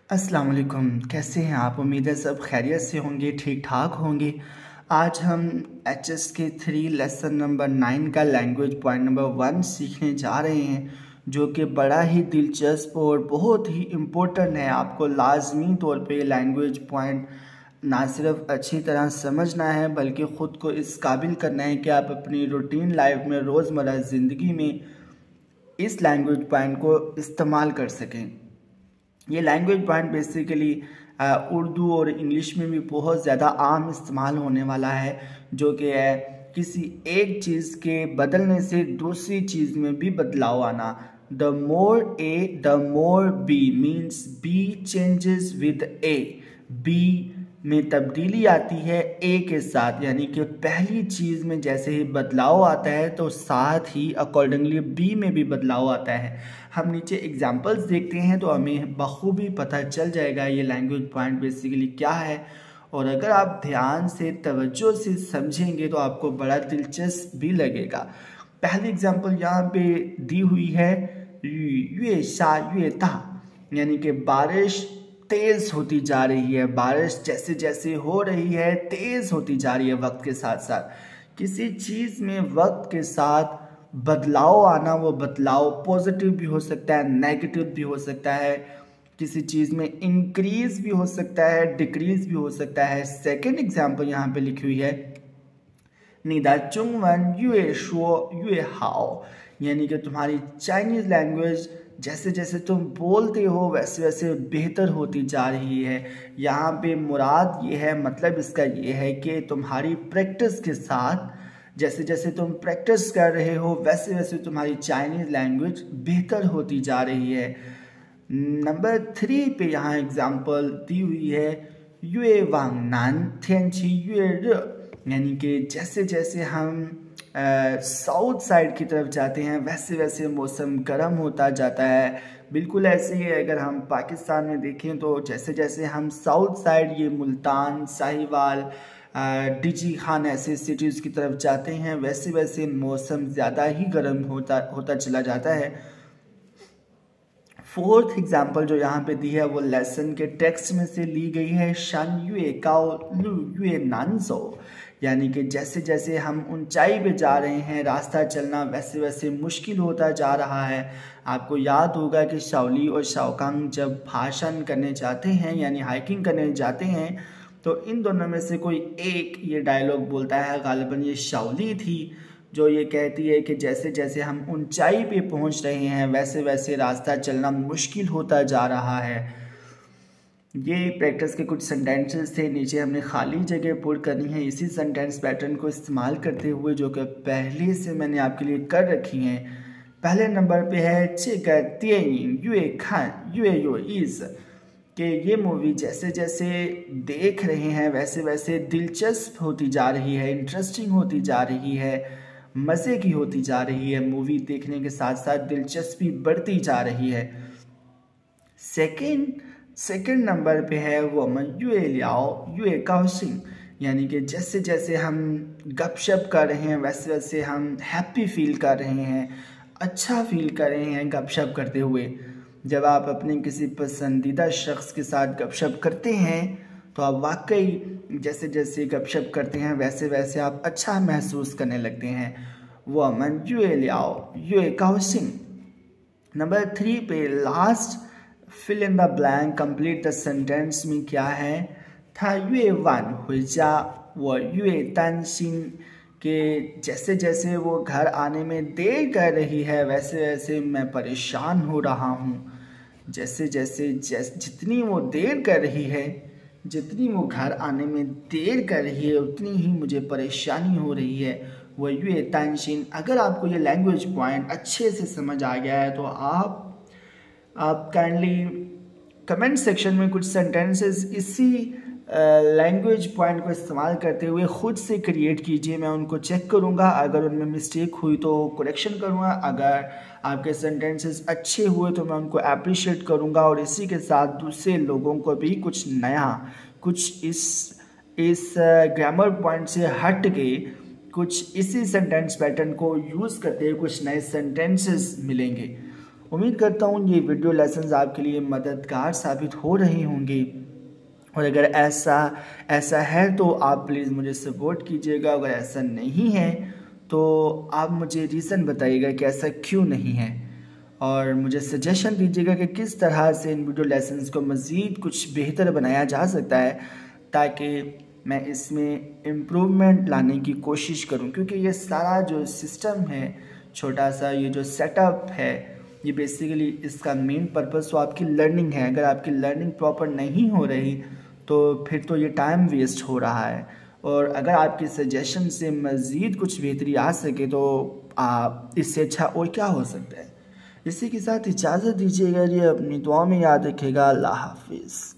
अस्सलाम वालेकुम। कैसे हैं आप? उम्मीद है सब खैरियत से होंगे, ठीक ठाक होंगे। आज हम एचएस के 3 लेसन नंबर 9 का लैंग्वेज पॉइंट नंबर 1 सीखने जा रहे हैं, जो कि बड़ा ही दिलचस्प और बहुत ही इम्पोर्टेंट है। आपको लाजमी तौर पे लैंग्वेज पॉइंट ना सिर्फ अच्छी तरह समझना है बल्कि ख़ुद को इस काबिल करना है कि आप अपनी रूटीन लाइफ में, रोज़मर्रा ज़िंदगी में इस लैंग्वेज पॉइंट को इस्तेमाल कर सकें। ये लैंग्वेज पॉइंट बेसिकली उर्दू और इंग्लिश में भी बहुत ज़्यादा आम इस्तेमाल होने वाला है, जो कि है किसी एक चीज़ के बदलने से दूसरी चीज़ में भी बदलाव आना। The more A the more B means B changes with A. B में तब्दीली आती है ए के साथ, यानी कि पहली चीज़ में जैसे ही बदलाव आता है तो साथ ही अकॉर्डिंगली बी में भी बदलाव आता है। हम नीचे एग्जांपल्स देखते हैं तो हमें बखूबी पता चल जाएगा ये लैंग्वेज पॉइंट बेसिकली क्या है। और अगर आप ध्यान से तवज्जो से समझेंगे तो आपको बड़ा दिलचस्प भी लगेगा। पहली एग्जांपल यहाँ पे दी हुई है ये शा ये ता, यानी कि बारिश तेज़ होती जा रही है। बारिश जैसे जैसे हो रही है तेज़ होती जा रही है वक्त के साथ साथ। किसी चीज़ में वक्त के साथ बदलाव आना, वो बदलाव पॉजिटिव भी हो सकता है, नेगेटिव भी हो सकता है। किसी चीज़ में इंक्रीज भी हो सकता है, डिक्रीज भी हो सकता है। सेकंड एग्जांपल यहाँ पे लिखी हुई है नीदा चुंगवन युए शो युए हाओ, यानी कि तुम्हारी चाइनीज़ लैंग्वेज जैसे जैसे तुम बोलते हो वैसे वैसे बेहतर होती जा रही है। यहाँ पे मुराद ये है, मतलब इसका ये है कि तुम्हारी प्रैक्टिस के साथ जैसे जैसे तुम प्रैक्टिस कर रहे हो वैसे वैसे तुम्हारी चाइनीज़ लैंग्वेज बेहतर होती जा रही है। नंबर 3 पे यहाँ एग्जांपल दी हुई है युए वांग नान थियनची युए र, यानी कि जैसे जैसे हम साउथ साइड की तरफ जाते हैं वैसे वैसे मौसम गर्म होता जाता है। बिल्कुल ऐसे ही अगर हम पाकिस्तान में देखें तो जैसे जैसे हम साउथ साइड, ये मुल्तान, साहिवाल, डीजी खान ऐसे सिटीज़ की तरफ जाते हैं वैसे वैसे मौसम ज़्यादा ही गर्म होता चला जाता है। फोर्थ एग्जांपल जो यहाँ पे दी है वो लेसन के टेक्स्ट में से ली गई है शन युए काओ लू युए नानजो, यानी कि जैसे जैसे हम ऊंचाई पे जा रहे हैं रास्ता चलना वैसे वैसे मुश्किल होता जा रहा है। आपको याद होगा कि शाओली और शाओकांग जब भाषण करने जाते हैं यानी हाइकिंग करने जाते हैं तो इन दोनों में से कोई एक ये डायलॉग बोलता है, गालिबन ये शाओली थी, जो ये कहती है कि जैसे जैसे हम ऊंचाई पे पहुंच रहे हैं वैसे वैसे रास्ता चलना मुश्किल होता जा रहा है। ये प्रैक्टिस के कुछ सेंटेंसेस थे, नीचे हमने खाली जगह पुट करनी है इसी सेंटेंस पैटर्न को इस्तेमाल करते हुए, जो कि पहले से मैंने आपके लिए कर रखी हैं। पहले नंबर पे है चेका तियिंग युए खान युए यो इज, कि ये मूवी जैसे जैसे देख रहे हैं वैसे वैसे दिलचस्प होती जा रही है, इंटरेस्टिंग होती जा रही है, मज़े की होती जा रही है। मूवी देखने के साथ साथ दिलचस्पी बढ़ती जा रही है। सेकंड नंबर पे है वो मन युए लियाओ युए काओशिंग, यानी कि जैसे जैसे हम गपशप कर रहे हैं वैसे वैसे हम हैप्पी फील कर रहे हैं, अच्छा फील कर रहे हैं गपशप करते हुए। जब आप अपने किसी पसंदीदा शख्स के साथ गपशप करते हैं तो आप वाकई जैसे जैसे गपशप करते हैं वैसे वैसे आप अच्छा महसूस करने लगते हैं। वो मन युए लियाओ युए काओशिंग। नंबर 3 पे last fill in the blank, complete the sentence में क्या है, था युए वान हुईजा वो युए तानसिन, कि जैसे जैसे वो घर आने में देर कर रही है वैसे वैसे मैं परेशान हो रहा हूँ। जैसे जैसे जितनी वो देर कर रही है, जितनी वो घर आने में देर कर रही है उतनी ही मुझे परेशानी हो रही है। वो युए तानसिन। अगर आपको ये लैंग्वेज पॉइंट अच्छे से समझ आ गया है तो आप काइंडली कमेंट सेक्शन में कुछ सेंटेंसेस इसी लैंग्वेज पॉइंट को इस्तेमाल करते हुए ख़ुद से क्रिएट कीजिए। मैं उनको चेक करूँगा, अगर उनमें मिस्टेक हुई तो करेक्शन करूँगा, अगर आपके सेंटेंसेस अच्छे हुए तो मैं उनको अप्रिशिएट करूँगा और इसी के साथ दूसरे लोगों को भी कुछ नया, कुछ इस ग्रामर पॉइंट से हट के कुछ इसी सेंटेंस पैटर्न को यूज़ करते हुए कुछ नए सेंटेंसेस मिलेंगे। उम्मीद करता हूँ ये वीडियो लेसन्स आपके लिए मददगार साबित हो रहे होंगे, और अगर ऐसा है तो आप प्लीज़ मुझे सपोर्ट कीजिएगा। अगर ऐसा नहीं है तो आप मुझे रीज़न बताइएगा कि ऐसा क्यों नहीं है, और मुझे सजेशन दीजिएगा कि किस तरह से इन वीडियो लेसन्स को मज़ीद कुछ बेहतर बनाया जा सकता है, ताकि मैं इसमें इम्प्रूवमेंट लाने की कोशिश करूं। क्योंकि ये सारा जो सिस्टम है, छोटा सा ये जो सेटअप है, ये बेसिकली इसका मेन पर्पस तो आपकी लर्निंग है। अगर आपकी लर्निंग प्रॉपर नहीं हो रही तो फिर तो ये टाइम वेस्ट हो रहा है, और अगर आपके सजेशन से मज़ीद कुछ बेहतरी आ सके तो इससे अच्छा और क्या हो सकता है। इसी के साथ इजाज़त दीजिएगा जी, अपनी दुआ में याद रखिएगा। अल्लाह हाफिज़।